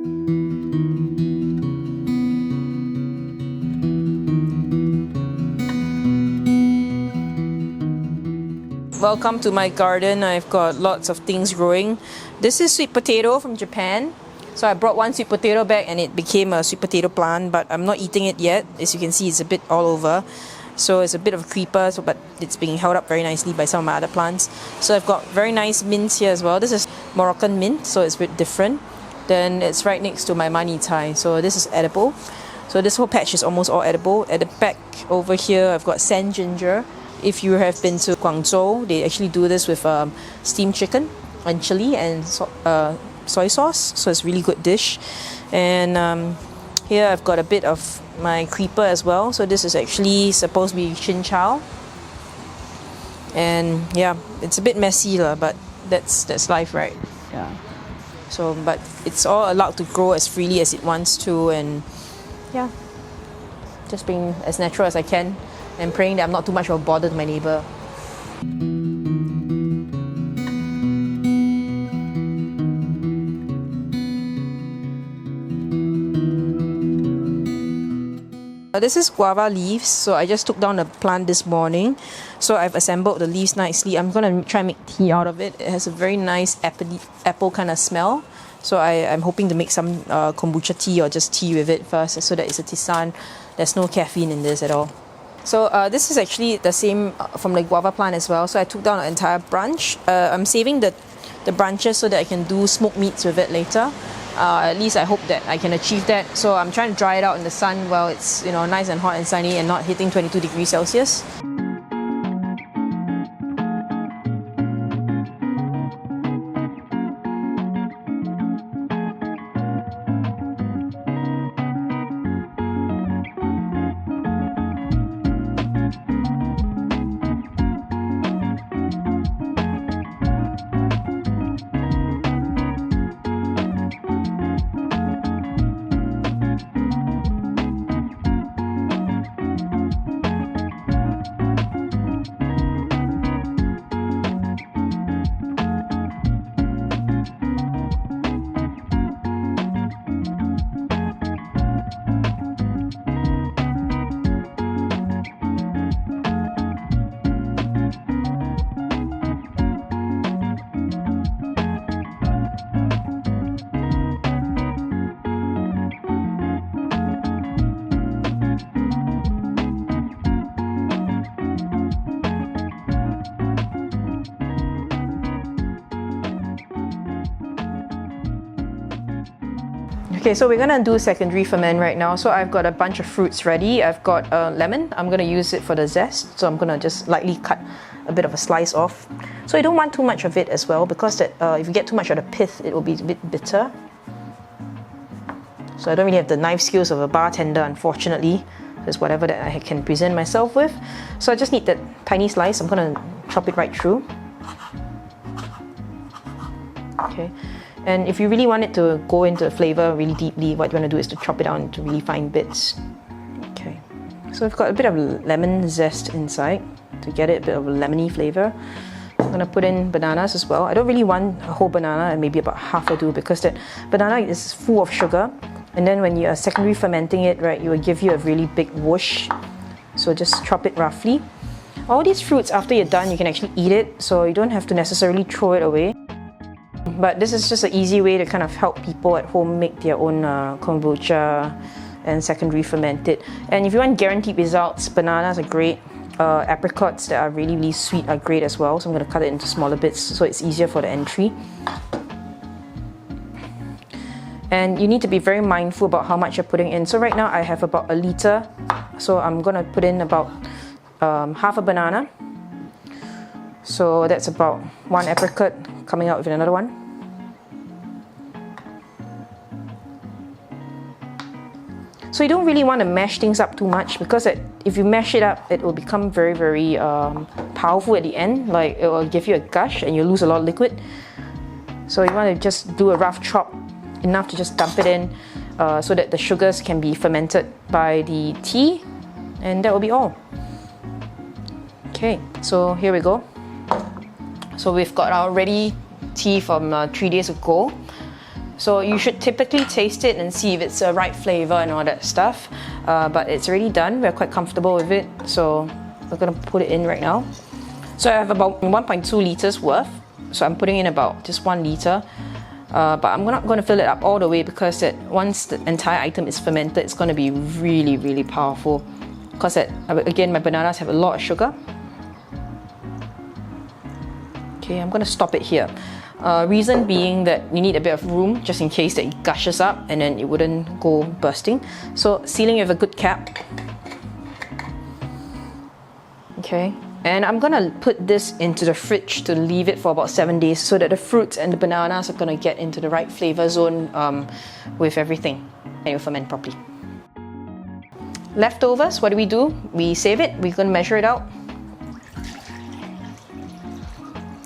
Welcome to my garden. I've got lots of things growing. This is sweet potato from Japan. So I brought one sweet potato back and it became a sweet potato plant, but I'm not eating it yet. As you can see, it's a bit all over. So it's a bit of a creeper, but it's being held up very nicely by some of my other plants. So I've got very nice mints here as well. This is Moroccan mint, so it's a bit different. Then it's right next to my mani thai. So this is edible. So this whole patch is almost all edible. At the back over here, I've got sand ginger. If you have been to Guangzhou, they actually do this with steamed chicken and chili and soy sauce. So it's a really good dish. And here I've got a bit of my creeper as well. So this is actually supposed to be chin chow. And yeah, it's a bit messy, but that's life, right? Yeah. So, but it's all allowed to grow as freely as it wants to, and yeah, just being as natural as I can. And praying that I'm not too much of a bother to my neighbour. This is guava leaves, so I just took down the plant this morning. So I've assembled the leaves nicely. I'm going to try and make tea out of it. It has a very nice apple kind of smell. So I'm hoping to make some kombucha tea or just tea with it first, so that it's a tisane. There's no caffeine in this at all. So this is actually the same from the guava plant as well. So I took down an entire branch. I'm saving the branches so that I can do smoked meats with it later. At least I hope that I can achieve that. So I'm trying to dry it out in the sun while it's nice and hot and sunny and not hitting 22 degrees Celsius. Okay, so we're gonna do secondary ferment right now. So I've got a bunch of fruits ready. I've got lemon. I'm gonna use it for the zest. So I'm gonna just lightly cut a bit of a slice off. So you don't want too much of it as well, because if you get too much of the pith, it will be a bit bitter. So I don't really have the knife skills of a bartender, unfortunately. Just whatever that I can present myself with. So I just need that tiny slice. I'm gonna chop it right through. Okay. And if you really want it to go into the flavor really deeply, what you want to do is to chop it down into really fine bits. Okay, so I've got a bit of lemon zest inside to get it a bit of a lemony flavor. I'm going to put in bananas as well. I don't really want a whole banana, and maybe about half I do, because that banana is full of sugar. And then when you are secondary fermenting it, right, it will give you a really big whoosh. So just chop it roughly. All these fruits, after you're done, you can actually eat it, so you don't have to necessarily throw it away. But this is just an easy way to kind of help people at home make their own kombucha and secondary ferment it. And if you want guaranteed results, bananas are great. Apricots that are really, really sweet are great as well. So I'm going to cut it into smaller bits so it's easier for the entry. And you need to be very mindful about how much you're putting in. So right now I have about a liter. So I'm going to put in about half a banana. So that's about one apricot coming out with another one. So you don't really want to mash things up too much, because if you mash it up, it will become very, very powerful at the end. Like, it will give you a gush and you lose a lot of liquid. So you want to just do a rough chop, enough to just dump it in so that the sugars can be fermented by the tea, and that will be all. Okay, so here we go. So we've got our ready tea from 3 days ago. So you should typically taste it and see if it's the right flavor and all that stuff. But it's already done. We're quite comfortable with it. So we're gonna put it in right now. So I have about 1.2 liters worth. So I'm putting in about just 1 liter. But I'm not going to fill it up all the way because once the entire item is fermented, it's going to be really, really powerful. Because again, my bananas have a lot of sugar. Okay, I'm going to stop it here. Reason being that you need a bit of room just in case that it gushes up and then it wouldn't go bursting. So sealing with a good cap. Okay. And I'm gonna put this into the fridge to leave it for about 7 days so that the fruits and the bananas are gonna get into the right flavor zone with everything and it will ferment properly. Leftovers, what do? We save it, we're gonna measure it out.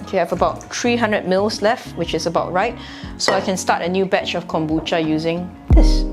Okay, I have about 300 mils left, which is about right. So I can start a new batch of kombucha using this.